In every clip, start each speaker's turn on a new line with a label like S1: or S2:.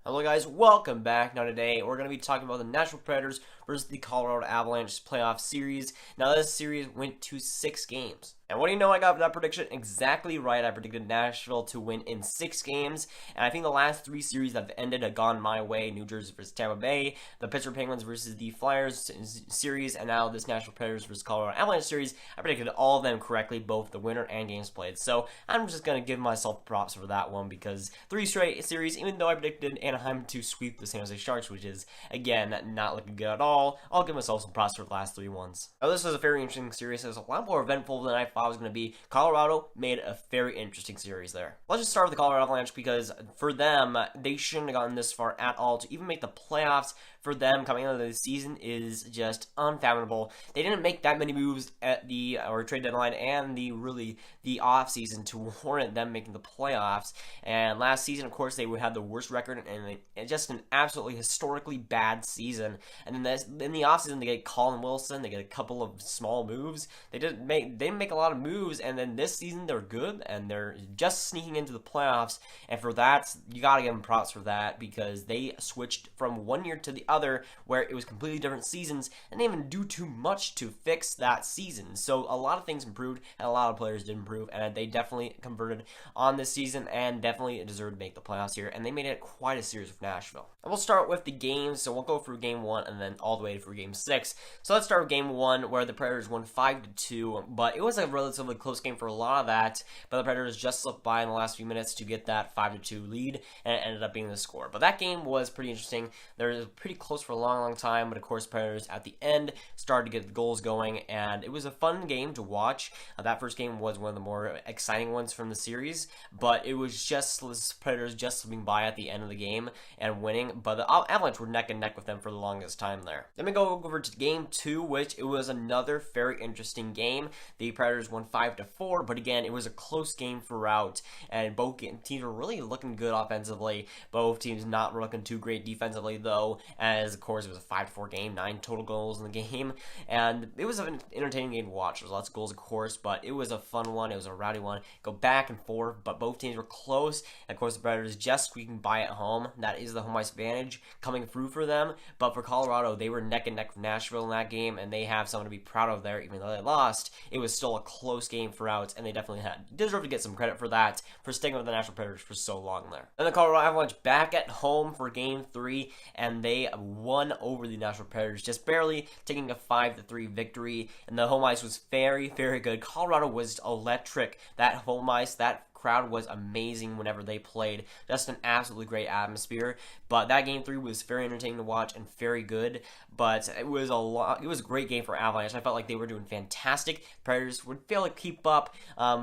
S1: Hello guys, welcome back. Now today we're going to be talking about the Nashville Predators versus the Colorado Avalanche playoff series. Now this series went to 6 games. And what do you know, I got that prediction exactly right. I predicted Nashville to win in 6 games. And I think the last 3 series that have ended have gone my way. New Jersey versus Tampa Bay, the Pittsburgh Penguins versus the Flyers series, and now this Nashville Predators versus Colorado Avalanche series. I predicted all of them correctly, both the winner and games played. So I'm just going to give myself props for that one because 3 straight series, even though I predicted Anaheim to sweep the San Jose Sharks, which is, again, not looking good at all, I'll give myself some props for the last 3 ones. Now this was a very interesting series. It was a lot more eventful than I thought it was going to be. Colorado made a very interesting series there. Let's just start with the Colorado Avalanche because for them, they shouldn't have gotten this far at all. To even make the playoffs for them coming out of the season is just unfathomable. They didn't make that many moves at the trade deadline and the off season to warrant them making the playoffs. And last season, of course, they would have the worst record and just an absolutely historically bad season. And then in the off season, they get Colin Wilson, they get a couple of small moves. They didn't make a lot of moves, and then this season they're good and they're just sneaking into the playoffs. And for that, you gotta give them props for that because they switched from one year to the other where it was completely different seasons and they didn't even do too much to fix that season. So a lot of things improved and a lot of players did improve, and they definitely converted on this season and definitely deserved to make the playoffs here, and they made it quite a series with Nashville. And we'll start with the games, so we'll go through game 1 and then all the way through game 6. So let's start with game 1 where the Predators won 5-2, but it was a relatively close game for a lot of that, but the Predators just slipped by in the last few minutes to get that 5-2 lead, and it ended up being the score. But that game was pretty interesting. They were pretty close for a long time, but of course Predators at the end started to get the goals going, and it was a fun game to watch. That first game was one of the more exciting ones from the series, but it was just the Predators just slipping by at the end of the game and winning, but the Avalanche were neck and neck with them for the longest time there. Then we go over to game 2, which it was another very interesting game. The Predators won 5-4, but again, it was a close game throughout, and both teams were really looking good offensively. Both teams not looking too great defensively, though, as of course it was a 5-4 game, 9 total goals in the game, and it was an entertaining game to watch. There was lots of goals, of course, but it was a fun one. It was a rowdy one. Go back and forth, but both teams were close. And of course, the Predators just squeaking by at home. That is the home ice advantage coming through for them. But for Colorado, they were neck and neck with Nashville in that game, and they have someone to be proud of there. Even though they lost, it was still a close game throughout, and they definitely deserve to get some credit for that, for sticking with the Nashville Predators for so long there. Then the Colorado Avalanche back at home for game 3, and they won over the Nashville Predators, just barely taking a 5-3 victory. And the home ice was very, very good. Colorado was electric. That home ice, that crowd was amazing whenever they played. Just an absolutely great atmosphere. But that game 3 was very entertaining to watch and very good. But it was a great game for Avalanche. I felt like they were doing fantastic. Predators would fail to keep up.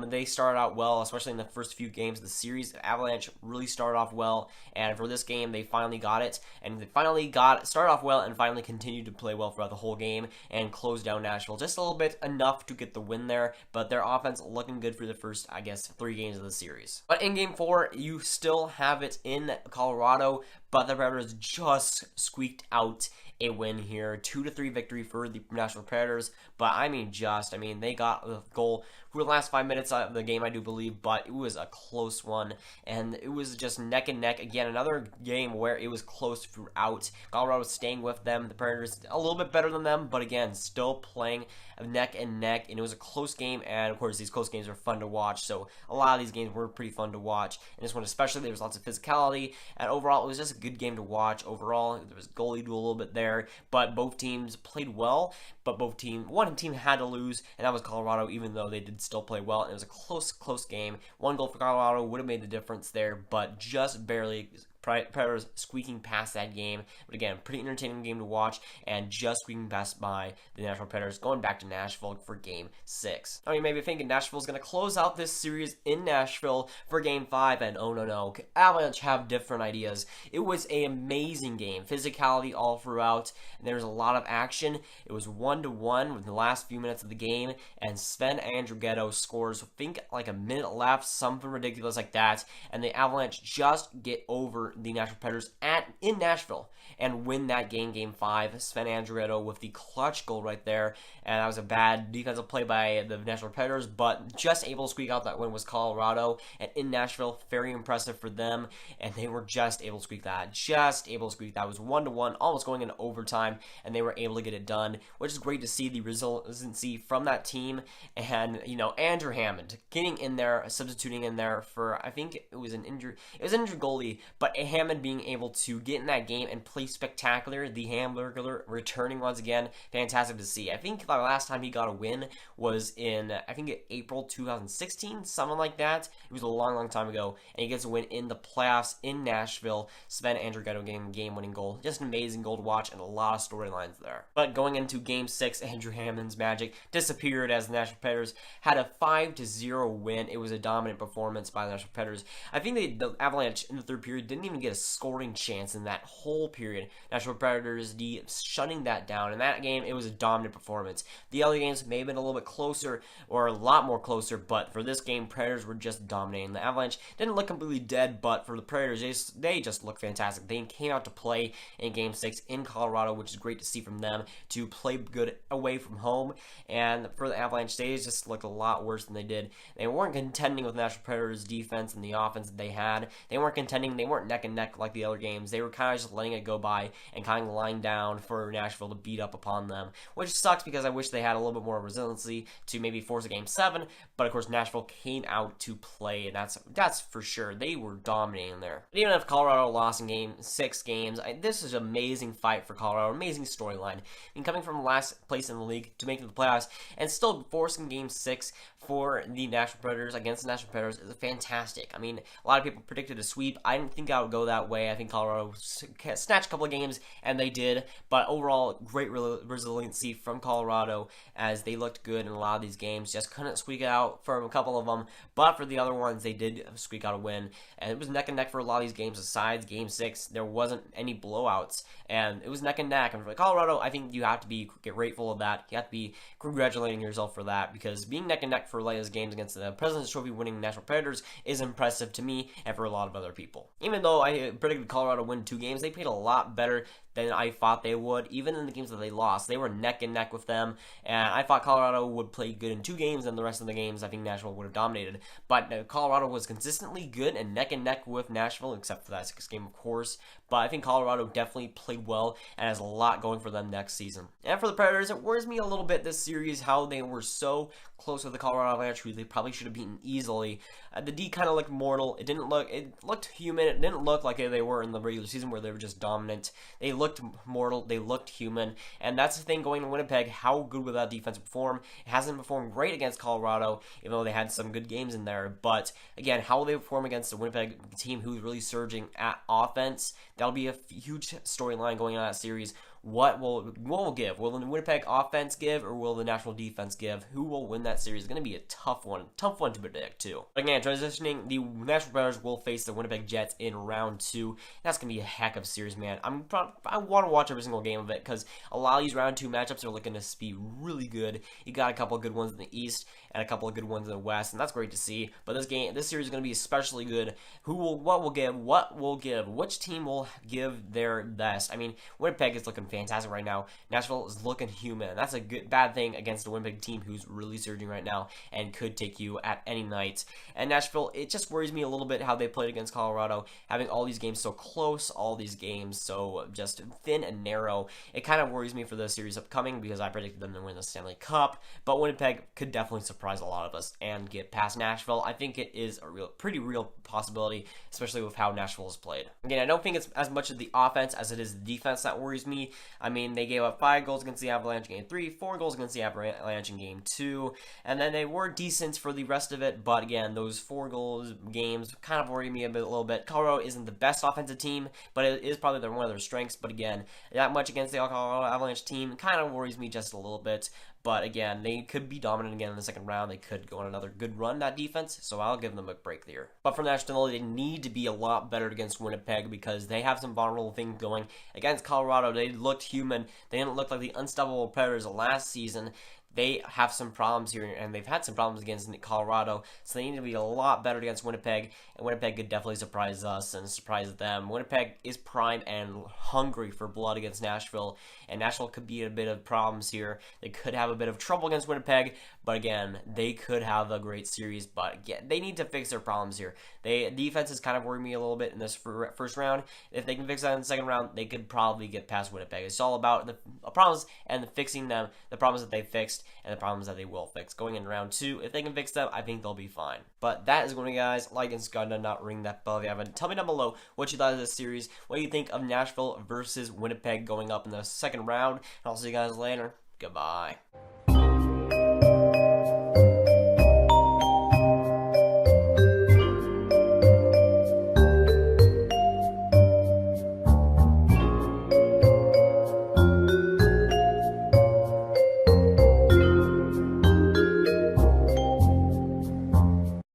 S1: They started out well, especially in the first few games of the series. Avalanche really started off well, and for this game they finally got it, and they started off well and finally continued to play well throughout the whole game and closed down Nashville just a little bit, enough to get the win there. But their offense looking good for the first, I guess, 3 games of the series. But in game 4, you still have it in Colorado, but the Predators just squeaked out a win here. 2-3 victory for the Nashville Predators. But they got a goal for the last 5 minutes of the game, I do believe, but it was a close one, and it was just neck and neck. Again, another game where it was close throughout. Colorado was staying with them. The Predators a little bit better than them, but again, still playing neck and neck, and it was a close game, and of course, these close games are fun to watch, so a lot of these games were pretty fun to watch, and this one especially, there was lots of physicality, and overall, it was just a good game to watch. Overall, there was goalie duel a little bit there, but both teams played well, but one team had to lose, and that was Colorado, even though they did still play well, and it was a close game. 1 goal for Colorado would have made the difference there, but just barely. Predators squeaking past that game, but again, pretty entertaining game to watch, and just squeaking past by the Nashville Predators, going back to Nashville for game 6. I mean, maybe thinking Nashville's going to close out this series in Nashville for game 5, and oh no, Avalanche have different ideas. It was an amazing game, physicality all throughout, and there was a lot of action. It was 1-1 with the last few minutes of the game, and Sven Andrighetto scores, I think, like a minute left, something ridiculous like that, and the Avalanche just get over over the Nashville Predators in Nashville and win that game 5. Sven Andrietto with the clutch goal right there, and that was a bad defensive play by the Nashville Predators, but just able to squeak out that win was Colorado, and in Nashville, very impressive for them, and they were just able to squeak that. It was 1-1, almost going into overtime, and they were able to get it done, which is great to see the resiliency from that team. And Andrew Hammond getting in there, substituting in there for, I think it was an injured goalie, but Hammond being able to get in that game and play spectacular. The Hamburglar returning once again, fantastic to see. I think the last time he got a win was in, I think, April 2016, something like that. It was a long time ago, and he gets a win in the playoffs in Nashville. Sven Andrietto getting a game-winning goal. Just an amazing goal to watch, and a lot of storylines there. But going into Game 6, Andrew Hammond's magic disappeared as the Nashville Predators had a 5-0 win. It was a dominant performance by the Nashville Predators. I think the Avalanche in the third period didn't even get a scoring chance in that whole period. Nashville Predators shutting that down. In that game, it was a dominant performance. The other games may have been a little bit closer, or a lot more closer, but for this game, Predators were just dominating. The Avalanche didn't look completely dead, but for the Predators, they just looked fantastic. They came out to play in Game 6 in Colorado, which is great to see from them, to play good away from home. And for the Avalanche, they just looked a lot worse than they did. They weren't contending with Nashville Predators' defense and the offense that they had. They weren't contending. They weren't neck and neck like the other games. They were kind of just letting it go by and kind of lying down for Nashville to beat up upon them, which sucks because I wish they had a little bit more resiliency to maybe force a Game 7. But of course, Nashville came out to play, and that's for sure. They were dominating there. But even if Colorado lost in Game 6 games, this is an amazing fight for Colorado, amazing storyline. I mean, coming from last place in the league to make it to the playoffs and still forcing Game 6 for the Nashville Predators against the Nashville Predators is fantastic. I mean, a lot of people predicted a sweep. I didn't think I would go that way. I think Colorado snatched a couple of games, and they did. But overall, great resiliency from Colorado as they looked good in a lot of these games. Just couldn't squeak it out for a couple of them. But for the other ones, they did squeak out a win. And it was neck and neck for a lot of these games. Besides Game 6, there wasn't any blowouts. And it was neck and neck. And for Colorado, I think you have to be grateful of that. You have to be congratulating yourself for that, because being neck and neck for those games against the President's Trophy winning Nashville Predators is impressive to me and for a lot of other people. Even though I predicted Colorado win 2 games, they played a lot better than I thought they would. Even in the games that they lost, they were neck and neck with them, and I thought Colorado would play good in 2 games, and the rest of the games I think Nashville would have dominated. But Colorado was consistently good and neck with Nashville, except for that 6th game, of course. But I think Colorado definitely played well and has a lot going for them next season. And for the Predators, it worries me a little bit this series how they were so close with the Colorado Avalanche, who they probably should have beaten easily. The D kind of looked mortal. It looked human. It didn't look like they were in the regular season where they were just dominant. They looked mortal. They looked human. And that's the thing going to Winnipeg. How good will that defense perform? It hasn't performed great against Colorado, even though they had some good games in there. But again, how will they perform against the Winnipeg team who's really surging at offense? That'll be a huge storyline going on that series. What will give? Will the Winnipeg offense give, or will the Nashville defense give? Who will win that series? It's going to be a tough one to predict too. Again, transitioning, the Nashville Predators will face the Winnipeg Jets in round 2. That's going to be a heck of a series, man. I want to watch every single game of it, because a lot of these round 2 matchups are looking to be really good. You got a couple of good ones in the East and a couple of good ones in the West, and that's great to see. But this series is going to be especially good. What will give? Which team will give their best? I mean, Winnipeg is looking fantastic right now. Nashville is looking human. That's a bad thing against a Winnipeg team who's really surging right now and could take you at any night. And Nashville, it just worries me a little bit how they played against Colorado, having all these games so close, all these games so just thin and narrow. It kind of worries me for the series upcoming, because I predicted them to win the Stanley Cup. But Winnipeg could definitely surprise a lot of us and get past Nashville. I think it is a pretty real possibility, especially with how Nashville has played. Again, I don't think it's as much of the offense as it is the defense that worries me. I mean, they gave up 5 goals against the Avalanche in Game 3, 4 goals against the Avalanche in Game 2, and then they were decent for the rest of it, but again, those 4 goals games kind of worry me a little bit. Colorado isn't the best offensive team, but it is probably one of their strengths, but again, that much against the Colorado Avalanche team kind of worries me just a little bit. But again, they could be dominant again in the second round. They could go on another good run, that defense, so I'll give them a break there. But for Nashville, they need to be a lot better against Winnipeg, because they have some vulnerable things going. Against Colorado, they looked human. They didn't look like the unstoppable Predators of last season. they have some problems here, and they've had some problems against Colorado, so they need to be a lot better against Winnipeg, and Winnipeg could definitely surprise us and surprise them. Winnipeg is prime and hungry for blood against Nashville, and Nashville could be in a bit of problems here. They could have a bit of trouble against Winnipeg, but again, they could have a great series, but again, they need to fix their problems here. Defense is kind of worrying me a little bit in this first round. If they can fix that in the second round, they could probably get past Winnipeg. It's all about the problems and fixing them, the problems that they fixed, and the problems that they will fix. Going in round 2, if they can fix them, I think they'll be fine. But that is going to, guys. Like and subscribe, and not ring that bell if you haven't. Tell me down below what you thought of this series. What do you think of Nashville versus Winnipeg going up in the second round? And I'll see you guys later. Goodbye.